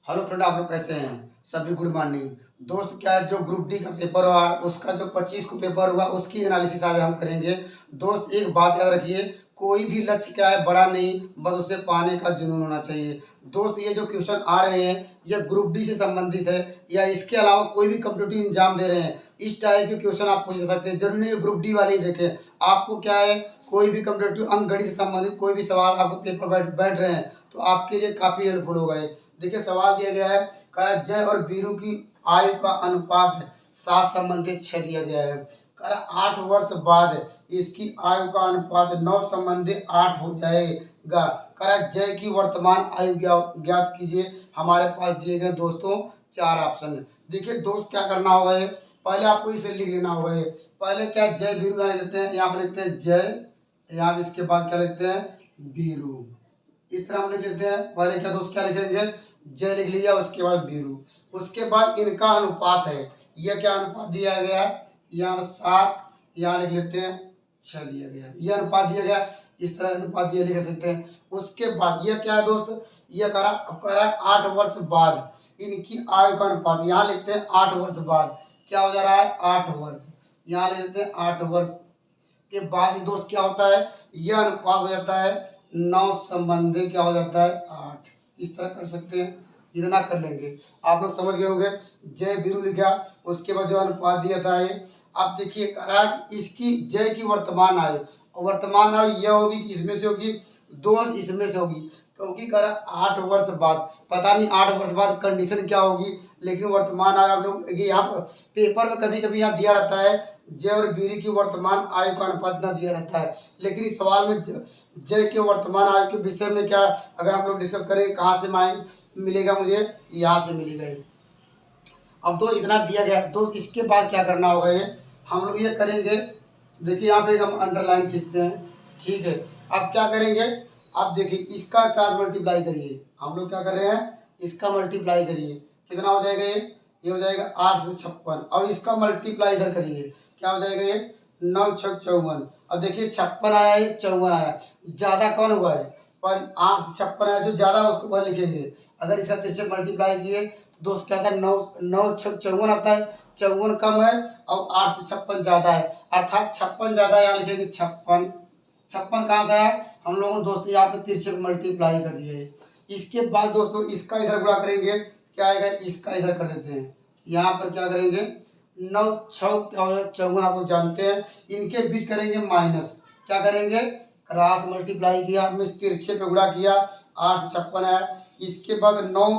Hello friend, आप लोग कैसे हैं? सभी गुड मॉर्निंग। दोस्त, क्या है, जो ग्रुप डी का पेपर हुआ उसका जो 25 को पेपर हुआ उसकी एनालिसिस आज हम करेंगे। दोस्त, एक बात याद रखिए, कोई भी लक्ष्य क्या है बड़ा नहीं, बस उसे पाने का जुनून होना चाहिए। दोस्त, ये जो क्वेश्चन आ रहे हैं ये ग्रुप डी से संबंधित है या इसके अलावा कोई भी कम्पिटिटिव एग्जाम दे रहे हैं, इस टाइप के क्वेश्चन आप पूछ सकते हैं। जरूरी नहीं ग्रुप डी वाले ही देखें। आपको क्या है, कोई भी कम्पिटिटिव अंकगणित से संबंधित कोई भी सवाल आपको पेपर बैठ रहे हैं तो आपके लिए काफ़ी हेल्पफुल होगा ये। देखिए, सवाल दिया गया है, कह जय और वीरू की आयु का अनुपात 7 संबंधित 6 दिया गया है। कह 8 वर्ष बाद इसकी आयु का अनुपात 9 संबंधित 8 हो जाएगा। कह जय की वर्तमान आयु ज्ञात कीजिए। हमारे पास दिए गए दोस्तों 4 ऑप्शन। देखिए दोस्त, क्या करना होगा ये, पहले आपको इसे लिख लेना होगा। ये पहले क्या, जय वीरू यहाँ लिखते हैं, यहाँ पर लिखते हैं जय, यहाँ इसके बाद क्या लिखते हैं वीरू। इस तरह हम लिख लेते हैं। पहले क्या दोस्त, क्या लिखेंगे, जय लिख लिया, उसके बाद वीरू। उसके बाद इनका अनुपात है, यह क्या अनुपात दिया गया, यहाँ 7, यहाँ लिख लेते हैं 6 दिया गया, यह अनुपात दिया गया। इस तरह अनुपात दिया लिख सकते हैं। उसके बाद यह क्या है दोस्त, यह कह रहा है 8 वर्ष बाद इनकी आयु का अनुपात, यहाँ लिखते हैं 8 वर्ष बाद क्या हो जा रहा है 8 वर्ष, यहाँ लिख लेते हैं 8 वर्ष के बाद दोस्त क्या होता है, यह अनुपात हो जाता है 9 संबंधी क्या हो जाता है 8। इस तरह कर सकते हैं, इतना कर लेंगे। आप लोग समझ गए होंगे। जय वीरू लिखा, उसके बाद जो अनुपात दिया था ये। अब देखिए, इसकी जय की वर्तमान आयु, और वर्तमान आयु यह होगी कि इसमें से होगी, दोस्त इसमें से होगी, क्योंकि कह रहा 8 वर्ष बाद, पता नहीं 8 वर्ष बाद कंडीशन क्या होगी, लेकिन वर्तमान आयु आप लोग यहाँ पर पेपर में कभी कभी यहाँ दिया रहता है जय और वीरू की वर्तमान आयु का अनुपात न दिया रहता है, लेकिन इस सवाल में जय के वर्तमान आयु के विषय में क्या अगर हम लोग डिस्कस करें, कहाँ से मिलेगा, मुझे यहाँ से मिलेगा ये। अब तो इतना दिया गया दोस्त, इसके बाद क्या करना होगा ये हम लोग ये करेंगे। देखिए यहाँ पे हम अंडरलाइन खींचते हैं, ठीक है। अब क्या करेंगे, अब देखिए इसका क्रॉस मल्टीप्लाई करिए। हम लोग क्या कर रहे हैं, इसका मल्टीप्लाई करिए, कितना हो जाएगा ये हो जाएगा 8 से 56। और इसका मल्टीप्लाई इधर करिए, क्या हो जाएगा ये 9 6 54। अब देखिए 56 आया, ये 54 आया, ज़्यादा कौन हुआ है, पर 8 से 56 आया, जो ज़्यादा उसको पहले लिखेंगे। अगर इसका 3 से मल्टीप्लाई किए तो दोस्त क्या आता है 9 9 6 54 आता है, 54 कम है और 8 से 56 ज़्यादा है, अर्थात 56 ज़्यादा है, यहाँ लिखेंगे 56। 56 कहाँ से आया, हम लोगों ने दोस्तों यहाँ पे 3 से मल्टीप्लाई कर दिया है। इसके बाद दोस्तों इसका इधर गुणा करेंगे, क्या आएगा, इसका इधर कर देते हैं। यहाँ पर क्या करेंगे 9 6 क्या हो जाए 54, आप लोग जानते हैं। इनके बीच करेंगे माइनस, क्या करेंगे क्रॉस मल्टीप्लाई किया, मीन्स तिरछे पे गुणा किया, 8 से 56 आया। इसके बाद 9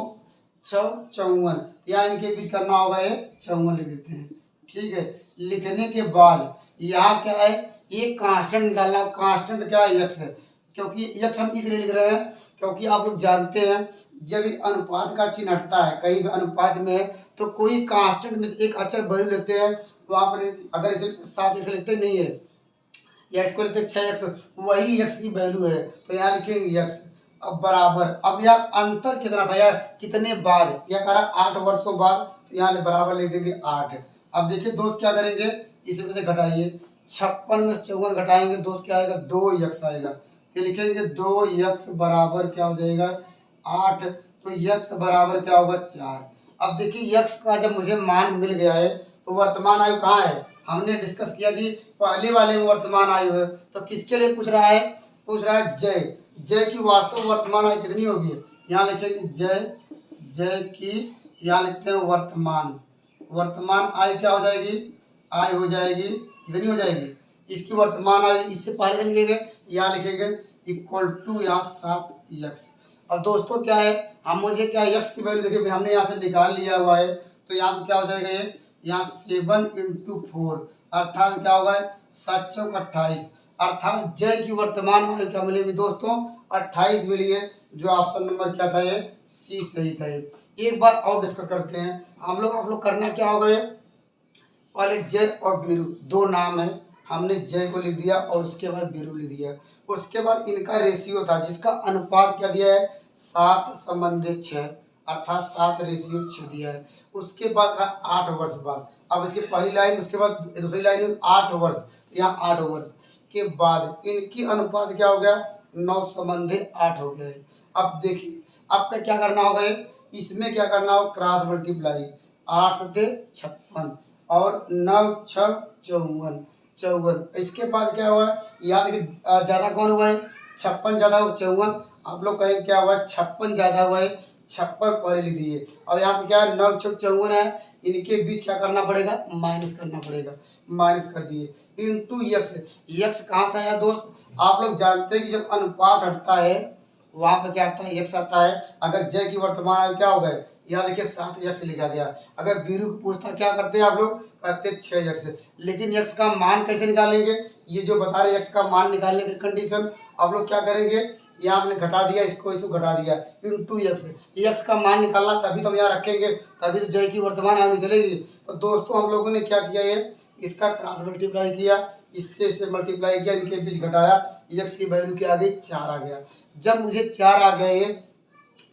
6 54, यहाँ इनके बीच करना होगा, ये 54 लिख देते हैं, ठीक है। लिखने के बाद यहाँ क्या है, एक कांस्टेंट निकालना। कांस्टेंट क्या है, यक्स है, क्योंकि यक्स हम इसलिए लिख रहे हैं क्योंकि आप लोग जानते हैं जब अनुपात का चिन्ह हटता है कहीं भी अनुपात में है तो कोई कांस्टेंट में एक अक्षर वैल्यू लेते हैं, तो आप अगर इसे 7 इसे लिखते नहीं है या इसको लिखते 6x, वही x की वैल्यू है, तो यहाँ लिखेंगे x। अब बराबर, अब यह अंतर कितना था, यार कितने बाद, यह कह रहा 8 वर्षों बाद, तो यहाँ बराबर लिख देंगे 8। अब देखिए दोस्त क्या करेंगे, इसमें से घटाइए, 56 में 54 घटाएंगे दोस्त क्या आएगा 2x आएगा, तो लिखेंगे 2x बराबर क्या हो जाएगा 8, तो x बराबर क्या होगा 4। अब देखिए x का जब मुझे मान मिल गया है तो वर्तमान आयु कहाँ है, हमने डिस्कस किया कि पहले वाले में वर्तमान आयु है, तो किसके लिए पूछ रहा है, पूछ रहा है जय। जय की वास्तव वर्तमान आयु कितनी होगी, यहाँ लिखेंगे जय की, यहाँ लिखते हैं वर्तमान आयु क्या हो जाएगी, आयु हो जाएगी कितनी हो जाएगी, इसकी वर्तमान आयु इससे पहले से लिखेंगे, यहाँ लिखेंगे इक्वल टू यहाँ 7x। अब दोस्तों क्या है, हम मुझे क्या x की वैल्यू देखिए हमने यहाँ से निकाल लिया हुआ है, तो यहाँ पे क्या हो जाएगा ये, यहाँ 7 × 4 अर्थात क्या होगा 7 चौक 28, अर्थात जय की वर्तमान आयु क्या मिलेगी दोस्तों 28 मिली है, जो ऑप्शन नंबर क्या था ये सी सही था। ये एक बार और डिस्कस करते हैं हम लोग। आप लोग करना क्या होगा, ये पहले जय और वीरू दो नाम है, हमने जय को लिख दिया और उसके बाद वीरू लिख दिया। उसके बाद इनका रेशियो था जिसका अनुपात क्या दिया है 7 संबंधित 6, अर्थात 7:6 दिया है। उसके बाद 8 वर्ष बाद, अब इसकी पहली लाइन उसके बाद दूसरी लाइन में 8 वर्ष, यहाँ 8 वर्ष के बाद इनकी अनुपात क्या हो गया 9 संबंधित 8 हो गया है। अब देखिए आपका क्या करना होगा, इसमें क्या करना हो, क्रॉस मल्टीप्लाई। 8 सत्ते 56 और 9 छः 54 54। इसके बाद क्या हुआ, याद देखिए ज़्यादा कौन हुआ है, 56 ज़्यादा हुआ 54। आप लोग कहें क्या हुआ, 56 ज़्यादा हुआ है, 56 पहले लिख दिए। और यहाँ पे क्या है, 9 छः 54 है, इनके बीच क्या करना पड़ेगा, माइनस करना पड़ेगा। माइनस कर दिए इंटू यक्स। यक्स कहाँ से आया दोस्त, आप लोग जानते हैं कि जब अनुपात हटता है वहाँ पे क्या आता है, यक्स आता है। अगर जय की वर्तमान आयु क्या हो गए, यहाँ देखिए 7 यक्स लिखा गया। अगर बीरू को पूछता क्या करते हैं आप लोग, करते 6 यक्स। लेकिन यक्स का मान कैसे निकालेंगे, ये जो बता रहे यक्स का मान निकालने की कंडीशन, आप लोग क्या करेंगे, यहाँ हमने घटा दिया, इसको घटा दिया इंटू यक्स। यक्स का मान निकालना तभी तो हम यहाँ रखेंगे, तभी तो जय की वर्तमान आयु निकलेगी। तो दोस्तों हम लोगों ने क्या किया, ये इसका क्रॉस मल्टीप्लाई किया, इससे मल्टीप्लाई किया, इनके बीच घटाया, यक्स की वैल्यू क्या आ गई, 4 आ गया। जब मुझे 4 आ गए,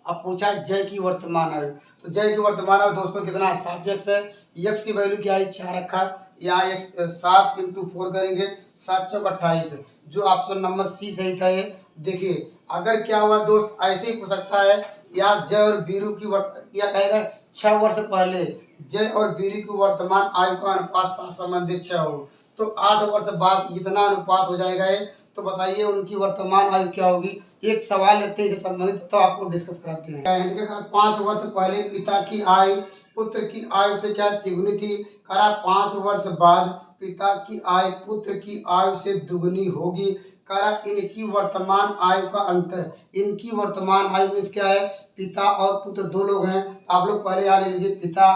अब पूछा जय की वर्तमान आयु, तो जय की वर्तमान आयु दोस्तों कितना है, 7 यक्स है। यक्स की वैल्यू क्या है, 4 रखा। यहाँ 7 इंटू 4 करेंगे, 7 चौक 28, जो ऑप्शन नंबर सी सही था। ये देखिए अगर क्या हुआ दोस्त, ऐसे ही हो सकता है, या जय और बीरू की या कहेगा 6 वर्ष पहले जय और बीरू की वर्तमान आयु का अनुपात 7 संबंधित 6 हो, तो 8 वर्ष बाद इतना अनुपात हो जाएगा ये। तो बताइए उनकी वर्तमान आयु क्या होगी। एक सवाल लेते हैं इससे संबंधित, तो आपको डिस्कस कराते हैं। 5 वर्ष पहले पिता की आयु पुत्र की आयु से क्या तिगुनी थी, करा 5 वर्ष बाद पिता की आयु पुत्र की आयु से दुगनी होगी, करा इनकी वर्तमान आयु का अंतर। इनकी वर्तमान आयु में क्या है, पिता और पुत्र दो लोग हैं। आप लोग पहले यहाँ ले लीजिए पिता,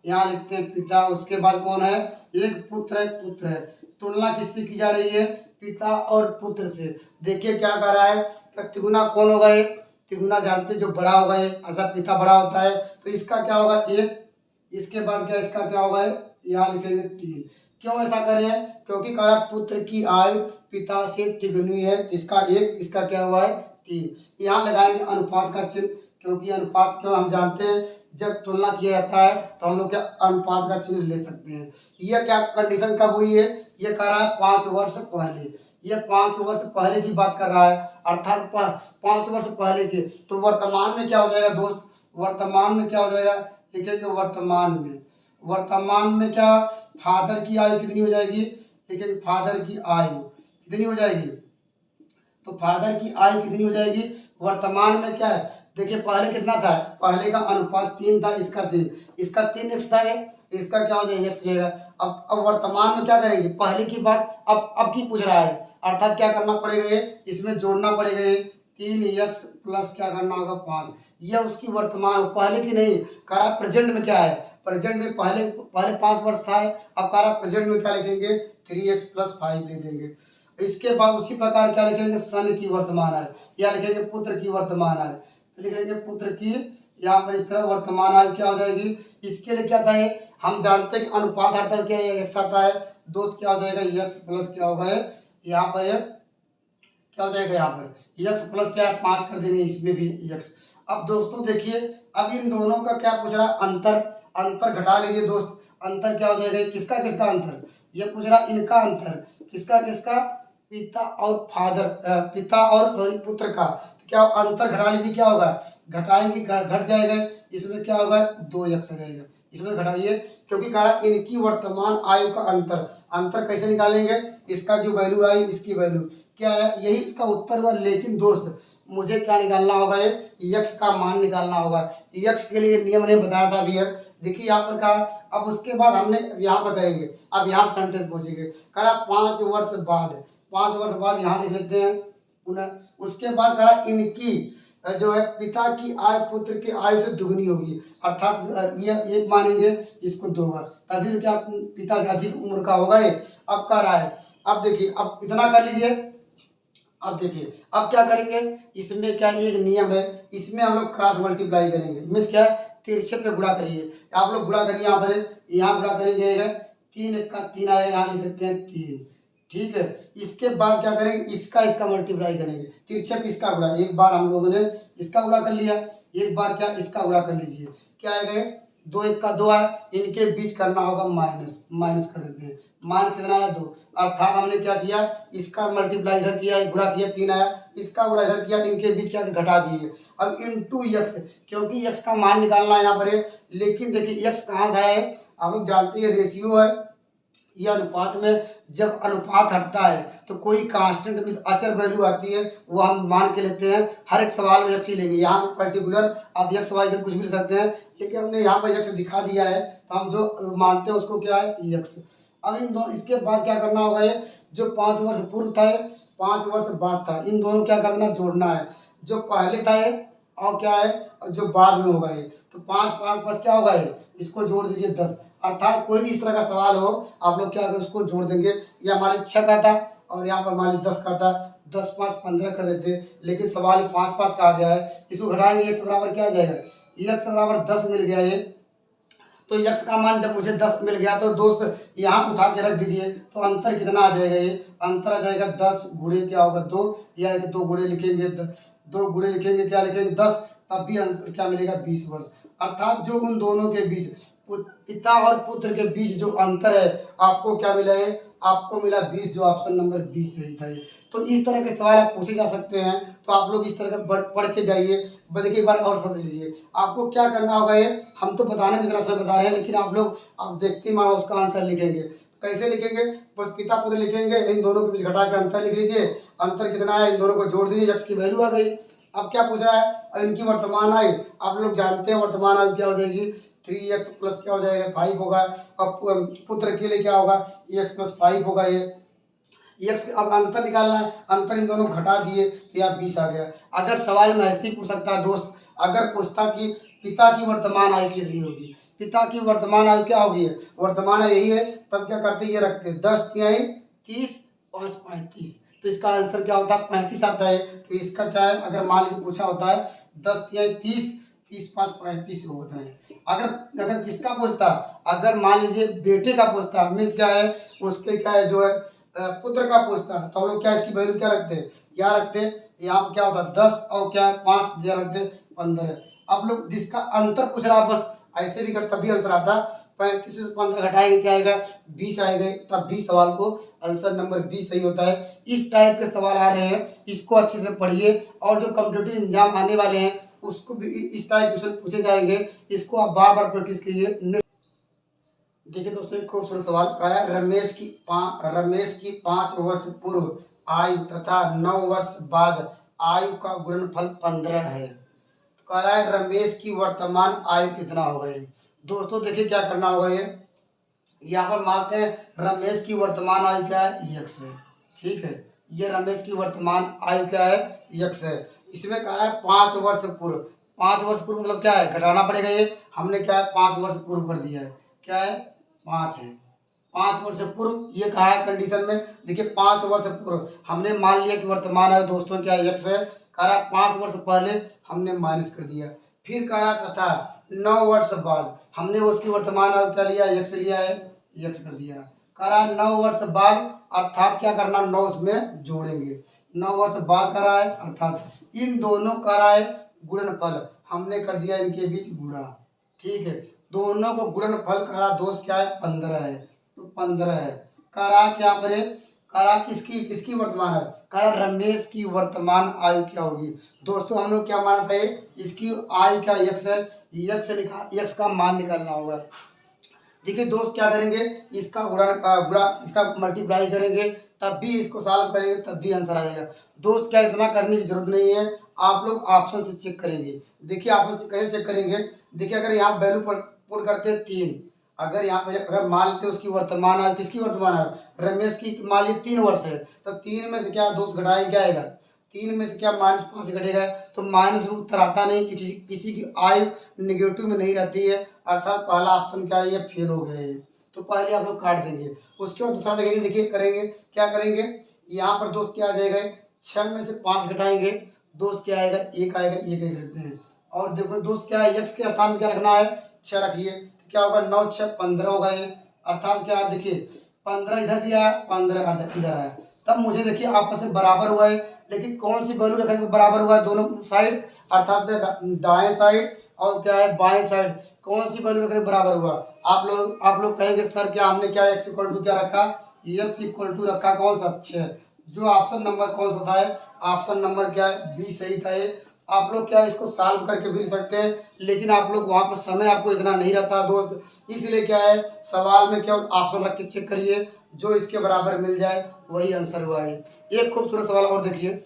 यहाँ लिखते हैं पिता, उसके बाद कौन है, एक पुत्र है। तुलना किससे की जा रही है, पिता और पुत्र से। देखिए क्या कर रहा है, तिगुना कौन होगा, एक तिगुना जानते जो बड़ा होगा, अर्थात पिता बड़ा होता है, तो इसका क्या होगा, एक, इसके बाद क्या इसका क्या होगा, यहाँ लिखेंगे 3। क्यों ऐसा कर रहे हैं, क्योंकि कहा पुत्र की आयु पिता से तिगुनी है, इसका 1, इसका क्या हुआ है 3। यहाँ लगाएंगे अनुपात का चिन्ह, क्योंकि अनुपात क्यों हम जानते हैं, जब तुलना किया जाता है तो हम लोग क्या अनुपात का चिन्ह ले सकते हैं। यह क्या कंडीशन कब हुई है, ये कह रहा है 5 वर्ष पहले, ये 5 वर्ष पहले की बात कर रहा है, अर्थात 5 वर्ष पहले के। तो वर्तमान में क्या हो जाएगा दोस्त, वर्तमान में क्या हो जाएगा, लिखेंगे वर्तमान में क्या, फादर की आयु कितनी हो जाएगी, लिखेंगे फादर की आयु कितनी हो जाएगी, तो फादर की आयु कितनी हो जाएगी वर्तमान में क्या है। देखिए पहले कितना था, पहले का अनुपात 3 था, इसका 3, इसका 3 एक्स था, इसका क्या हो जाएगा एक्स हो जाएगा। अब वर्तमान में क्या करेंगे, पहले की बात अब की पूछ रहा है, अर्थात क्या करना पड़ेगा, ये इसमें जोड़ना पड़ेगा, 3x प्लस क्या करना होगा 5। यह उसकी वर्तमान, पहले की नहीं, करा प्रेजेंट में क्या है, प्रेजेंट में पहले 5 वर्ष था, अब करा प्रेजेंट में क्या लिखेंगे 3x प्लस 5 लिख देंगे। इसके बाद उसी प्रकार क्या लिखेंगे, सन की वर्तमान आयु, या लिखेंगे पुत्र की वर्तमान आयु, तो लिख लेंगे पुत्र की, यहाँ पर इस तरह वर्तमान आयु क्या हो जाएगी। इसके लिए क्या था, हम जानते हैं कि अनुपात हटता क्या एक्स आता है, दोस्त क्या हो जाएगा एक्स प्लस क्या होगा, यहाँ पर क्या हो जाएगा, यहाँ पर एक्स प्लस क्या है 5 कर देंगे, इसमें भी एक्स। अब दोस्तों देखिए, अब इन दोनों का क्या पूछ रहा है, अंतर घटा लीजिए दोस्त, अंतर क्या हो जाएगा, किसका किसका अंतर, ये पूछ रहा इनका अंतर, किसका किसका, पिता और पिता और सॉरी पुत्र का। तो क्या अंतर घटा लीजिए, क्या होगा, घटाएंगे घट जाएगा, इसमें क्या होगा 2x आ जाएगा, इसमें घटाइए, क्योंकि कहा इनकी वर्तमान आयु का अंतर कैसे निकालेंगे, इसका जो वैल्यू आई इसकी वैल्यू क्या है, यही इसका उत्तर हुआ। लेकिन दोस्त मुझे क्या निकालना होगा, ये यक्स का मान निकालना होगा। यक्स के लिए नियम ने बताया था भैया, देखिए यहाँ पर कहा, अब उसके बाद हमने यहाँ पर करेंगे, अब यहाँ सेंटेंस पहुँचेंगे, कहा 5 वर्ष बाद, 5 वर्ष बाद यहाँ लिख लेते हैं पुनः। उसके बाद कहा इनकी जो है पिता की आयु पुत्र की आयु से दुगनी होगी, अर्थात ये 1 मानेंगे, इसको 2 होगा, तभी तो क्या पिता से अधिक उम्र का होगा ये। अब कह रहा है, अब देखिए अब इतना कर लीजिए, अब देखिए अब क्या करेंगे, इसमें क्या एक नियम है, इसमें हम लोग क्रॉस मल्टीप्लाई करेंगे, मीन्स क्या तिरछे पे गुणा करिए, आप लोग गुणा करिए, यहाँ पर यहाँ गुणा करेंगे 3 1 का 3 आएगा, यहाँ लिख लेते हैं 3, ठीक है। इसके बाद क्या करेंगे, इसका मल्टीप्लाई करेंगे, तिरछे पे इसका गुणा, एक बार हम लोगों ने इसका गुणा कर लिया, एक बार क्या इसका गुणा कर लीजिए, क्या आएगा दो एक का दो है, इनके बीच करना होगा माइनस, माइनस कर देते हैं। माइनस कितना आया 2, अर्थात हमने क्या किया, इसका मल्टीप्लाई इधर किया, गुणा किया 3 आया, इसका गुणा इधर किया, इनके बीच क्या घटा दिए। अब इनटू एक्स, क्योंकि एक्स का मान निकालना है यहाँ पर है, लेकिन देखिए एक्स कहाँ से आया है, आप लोग जानते हैं रेशियो है, यह अनुपात में जब अनुपात हटता है तो कोई कांस्टेंट मीन्स अचर वैल्यू आती है, वो हम मान के लेते हैं। हर एक सवाल में एक्स ही लेंगे, यहाँ पर्टिकुलर आप एक्स वाई जेड कुछ भी ले सकते हैं, लेकिन हमने यहाँ पर एक्स दिखा दिया है, तो हम जो मानते हैं उसको क्या है, एक्स। अब इन दोनों, इसके बाद क्या करना होगा, ये जो 5 वर्ष पूर्व था, 5 वर्ष बाद था, इन दोनों क्या करना, जोड़ना है। जो पहले था ये और क्या है, जो बाद में होगा ये, तो 5 5 5 क्या होगा ये, इसको जोड़ दीजिए 10। अर्थात कोई भी इस तरह का सवाल हो, आप लोग क्या करें, उसको जोड़ देंगे। ये हमारे 6 का था और यहाँ पर हमारे 10 का था, 10 5 15 कर देते, लेकिन सवाल 5 5 का आ गया है, इसको घटाएंगे, एक्स बराबर क्या आ जाएगा, एक्स बराबर 10 मिल गया ये। तो एक्स का मान जब मुझे 10 मिल गया, तो दोस्त यहाँ उठा के रख दीजिए, तो अंतर कितना आ जाएगा, ये अंतर आ जाएगा 10 गुणे क्या होगा 2, या 2 गुणे लिखेंगे, 2 गुणे लिखेंगे, क्या लिखेंगे 10, तब भी आंसर क्या मिलेगा 20 वर्ष। अर्थात जो उन दोनों के बीच, पिता और पुत्र के बीच जो अंतर है, आपको क्या मिला है, आपको मिला 20, जो ऑप्शन नंबर 20 सही था ये। तो इस तरह के सवाल आप पूछे जा सकते हैं, तो आप लोग इस तरह का पढ़ के जाइए। देखिए एक बार और समझ लीजिए, आपको क्या करना होगा, ये हम तो बताने में तरह से बता रहे हैं, लेकिन आप लोग आप देखते मानो उसका आंसर लिखेंगे। कैसे लिखेंगे, बस पिता पुत्र लिखेंगे, इन दोनों के बीच घटा के अंतर लिख लीजिए, अंतर कितना है, इन दोनों को जोड़ दीजिए, एक्स की वैल्यू आ गई। अब क्या पूछा है, अब इनकी वर्तमान आयु, आप लोग जानते हैं वर्तमान आयु क्या हो जाएगी, 3x प्लस क्या हो जाएगा 5 होगा। अब पुत्र के लिए क्या होगा, x प्लस 5 होगा ये एक्स। अब अंतर निकालना है, अंतर इन दोनों घटा दिए, तो यहाँ 20 आ गया। अगर सवाल में ऐसे ही पूछ सकता है दोस्त, अगर पूछता कि पिता की वर्तमान आयु कितनी होगी, पिता की वर्तमान आयु क्या होगी, वर्तमान आयु यही है, तब क्या करते, ये रखते 10 तिहाई 30 5 35, तो इसका आंसर क्या होता है 35 आता है। तो इसका क्या है, अगर मान लीजिए पूछा होता है 10 तिहाई 30 30 5 35 होता है। अगर अगर किसका पूछता, अगर मान लीजिए बेटे का पूछता, मीन्स क्या है, उसके क्या है जो है पुत्र का पूछता, तो हम लोग क्या इसकी वैल्यू क्या रखते हैं, यहाँ रखते, यहाँ पर क्या होता है 10 और क्या है 5 दिया रखते 15। आप लोग जिसका अंतर पूछ रहा बस ऐसे भी कर तभी आंसर आता, 35 से 15 घटाएंगे क्या आएगा 20 आएगा, तब भी सवाल को आंसर नंबर 20 सही होता है। इस टाइप के सवाल आ रहे हैं, इसको अच्छे से पढ़िए, और जो कॉम्पिटिटिव एग्जाम आने वाले हैं उसको भी इस टाइप क्वेश्चन पूछे जाएंगे, इसको आप बार बार प्रैक्टिस कीजिए। देखिए दोस्तों, एक खूबसूरत सवाल कहा है, रमेश की 5 वर्ष पूर्व आयु तथा 9 वर्ष बाद आयु का गुणनफल 15 है। तो कह रहा है रमेश की वर्तमान आयु कितना होगा ये। दोस्तों देखिए क्या करना होगा, ये यहाँ पर मानते हैं रमेश की वर्तमान आयु क्या है, यक्स है, ठीक है, ये रमेश की वर्तमान आयु क्या है, यक्स है। इसमें कह रहा है 5 वर्ष पूर्व, 5 वर्ष पूर्व मतलब क्या है, घटाना पड़ेगा, ये हमने क्या है 5 वर्ष पूर्व कर दिया है, क्या है 5 है, 5 वर्ष पूर्व ये कहा है कंडीशन में। देखिए 5 वर्ष पूर्व हमने मान लिया कि वर्तमान आयु दोस्तों क्या यक्स है, कह रहा 5 वर्ष पहले हमने माइनस कर दिया, फिर कह रहा तथा 9 वर्ष बाद हमने उसकी वर्तमान आयु क्या लिया, यक्स लिया है, यक्स कर दिया। कह रहा 9 वर्ष बाद, अर्थात क्या करना 9 उसमें जोड़ेंगे, 9 वर्ष बाद कर रहा है, अर्थात इन दोनों का रहा है गुणनफल, हमने कर दिया इनके बीच गुणा, ठीक है, दोनों को गुणनफल करा दोस्त क्या है 15 है, तो 15 है। करा क्या करे, करा किसकी किसकी वर्तमान है, करा रमेश की वर्तमान आयु क्या होगी। दोस्तों हम लोग क्या मानते हैं, इसकी आयु क्या यक्स है, यक्स का मान निकालना होगा। देखिए दोस्त क्या करेंगे, इसका गुणा इसका मल्टीप्लाई करेंगे, तब भी इसको सॉल्व करेंगे, तब भी आंसर आ जाएगा। दोस्त क्या इतना करने की जरूरत नहीं है, आप लोग ऑप्शन से चेक करेंगे। देखिए ऑप्शन कैसे चेक करेंगे, देखिए अगर यहाँ वैल्यू पुट करते हैं 3, अगर यहाँ पे अगर मान लेते उसकी वर्तमान आयु, किसकी वर्तमान आयु रमेश की, मान लीजिए 3 वर्ष है, तो 3 में से क्या दोस्त घटाएंगे क्या आएगा, 3 में से क्या -5 से घटेगा, तो माइनस में उत्तर आता नहीं, किसी की आयु निगेटिव में नहीं रहती है, अर्थात पहला ऑप्शन क्या है, ये फेल हो गए, तो पहले आप लोग काट देंगे। उसके बाद दूसरा देखेंगे, देखिए करेंगे क्या करेंगे, यहाँ पर दोस्त क्या आ जाएगा, 6 में से 5 घटाएंगे, दोस्त क्या आएगा 1 आएगा, 1 रहते हैं। और देखो दोस्त क्या है, यक्स के स्थान में क्या रखना है 6 रखिए, तो क्या होगा 9 6 15 होगा ये, अर्थात क्या देखिए 15 इधर भी आया, 15 इधर आया, तब मुझे देखिए आपस में बराबर हुआ है, लेकिन कौन सी वैल्यू रखने पे बराबर हुआ है दोनों साइड, अर्थात दाएं साइड और क्या है बाएं साइड, कौन सी वैल्यू रखने पे बराबर हुआ। आप लोग कहेंगे सर क्या हमने क्या x इक्वल टू क्या रखा, x इक्वल टू रखा कौन सा 6। जो ऑप्शन नंबर कौन सा था, ऑप्शन नंबर क्या है बी सही था ये। आप लोग क्या है इसको सॉल्व करके भी लिख सकते हैं, लेकिन आप लोग वहाँ पर समय आपको इतना नहीं रहता दोस्त, इसलिए क्या है सवाल में केवल ऑप्शन रख के चेक करिए, जो इसके बराबर मिल जाए वही आंसर हुआ है। एक खूबसूरत सवाल और देखिए,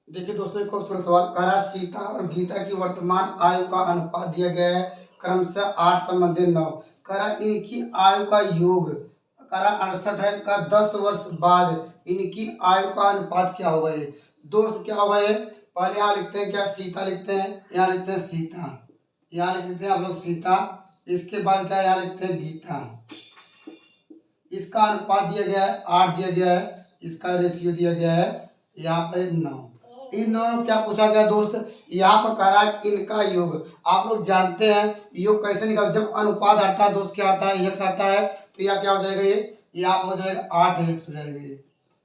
देखिए दोस्तों एक खूबसूरत सवाल कह रहा है सीता और गीता की वर्तमान आयु का अनुपात दिया गया है क्रमशः 8 संबंधी 9। कह रहा है इनकी आयु का योग, कह रहा 68 है का 10 वर्ष बाद इनकी आयु का अनुपात क्या होगा। ये दोस्त क्या होगा ये, पहले यहाँ लिखते हैं क्या सीता लिखते हैं, यहाँ लिखते हैं सीता, यहाँ लिख देते हैं आप लोग सीता, इसके बाद क्या यहाँ लिखते हैं गीता। इसका अनुपात दिया गया है 8 दिया गया है, इसका रेशियो दिया गया है यहाँ पर 9। इन दोनों क्या पूछा गया दोस्त, यहाँ पर कह रहा है इनका योग। आप लोग जानते हैं योग कैसे निकल, जब अनुपात हटता है दोस्त क्या आता है x आता है, तो यह क्या हो जाएगा ये यहाँ हो जाएगा 8x हो जाएगा ये,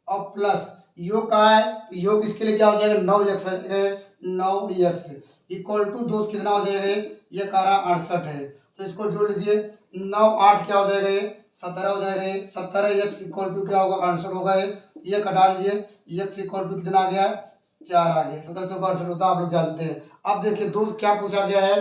और प्लस योग कहाँ है तो योग इसके लिए क्या हो जाएगा 9x हो जाएगा, 9x इक्वल टू दोस्त कितना हो जाएगा ये कह रहा 68 है, तो इसको जोड़ लीजिए 9 8 क्या हो जाएगा ये 17 हो जाएगा ये, 17x इक्वल टू क्या होगा आंसर होगा ये कटा दीजिए, x इक्वल टू कितना आ गया 4 आ गया, 17 चौका 68 होता है आप लोग जानते हैं। अब देखिए दोस्त क्या पूछा गया है,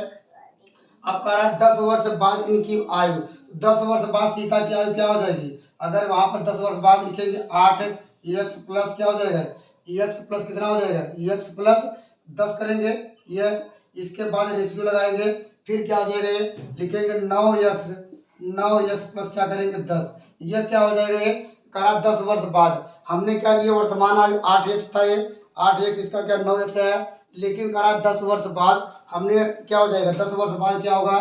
अब कह रहा है 10 वर्ष बाद इनकी आयु, 10 वर्ष बाद सीता की आयु क्या हो जाएगी, अगर वहां पर 10 वर्ष बाद लिखेंगे 8x प्लस क्या हो जाएगा x प्लस कितना हो जाएगा x प्लस 10 करेंगे ये, इसके बाद रेशियो लगाएंगे, फिर क्या हो जाएगा ये लिखेंगे 9x प्लस क्या करेंगे 10, ये क्या हो जाएगा ये करा 10 वर्ष बाद। हमने क्या ये वर्तमान आयु 8x था ये 8x, इसका क्या 9x है, लेकिन करा 10 वर्ष बाद हमने क्या हो जाएगा 10 वर्ष बाद क्या होगा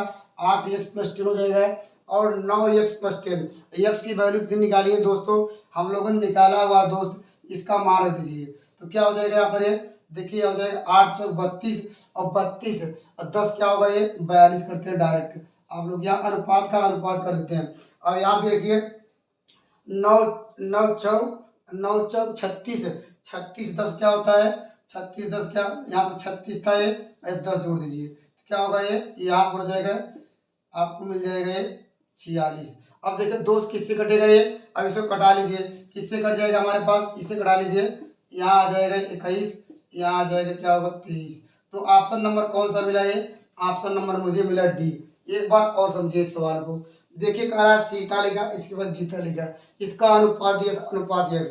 8x प्लस 10 हो जाएगा, और 9x प्लस 10 x की वैल्यू कितनी निकाली है दोस्तों, हम लोगों ने निकाला हुआ दोस्त, इसका मान रख दीजिए, तो क्या हो जाएगा यहाँ पर ये देखिए हो जाएगा 8 चौक 32 और 32 और 10 क्या होगा ये 42 करते हैं डायरेक्ट, आप लोग यहाँ अनुपात का अनुपात कर देते हैं। और यहाँ पे देखिए 9 चौक 36, 36 10 क्या होता है 36 10 क्या, यहाँ पे 36 था ये 10 जोड़ दीजिए क्या होगा ये यहाँ पर हो जाएगा आपको मिल जाएगा ये 46। अब देखिए दोस्त किससे कटेगा ये, अब इसको कटा लीजिए, किससे कट जाएगा हमारे पास, इससे कटा लीजिए, यहाँ आ जाएगा 21, यहाँ आ जाएगा क्या होगा 23। तो ऑप्शन नंबर कौन सा मिला ये, ऑप्शन नंबर मुझे मिला डी। एक बार और समझिए इस सवाल को, देखिए कह रहा है सीता लिखा, इसके बाद गीता लिखा, इसका अनुपात दिया अनुपात दिया,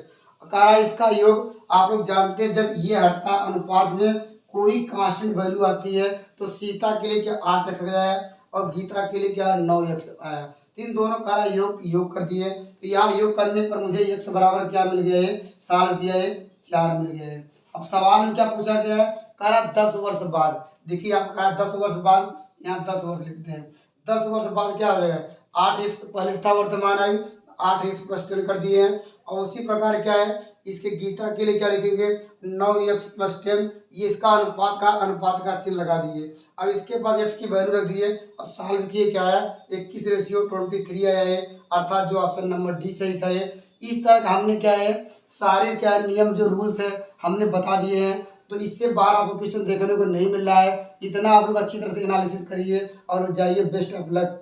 कह रहा है इसका योग। आप लोग जानते हैं जब ये हटता अनुपात में कोई कांस्टेंट वैल्यू आती है, तो सीता के लिए क्या 8x आया और गीता के लिए क्या 9x आया, इन दोनों का योग कर दिए, तो यहाँ योग करने पर मुझे x बराबर क्या मिल गया है, सॉल्व किया है 4 मिल गया है। अब सवाल में क्या पूछा गया है, कह रहा 10 वर्ष बाद, देखिए आप कहा 10 वर्ष बाद, यहाँ 10 वर्ष लिखते हैं, 10 वर्ष बाद क्या हो जाएगा 8x तो पहले था वर्तमान आयु, 8x प्लस 10 कर दिए हैं, और उसी प्रकार क्या है इसके गीता के लिए क्या लिखेंगे 9x प्लस 10, ये इसका अनुपात का चिन्ह लगा दिए। अब इसके बाद x की वैल्यू रख दिए और सॉल्व किए, क्या आया 21:23 आया है, अर्थात जो ऑप्शन नंबर डी सही था ये। इस तरह का हमने क्या है सारे क्या नियम जो रूल्स है हमने बता दिए हैं, तो इससे बाहर आपको क्वेश्चन देखने को नहीं मिल रहा है। इतना आप लोग अच्छी तरह से एनालिसिस करिए और जाइए, बेस्ट ऑफ लक।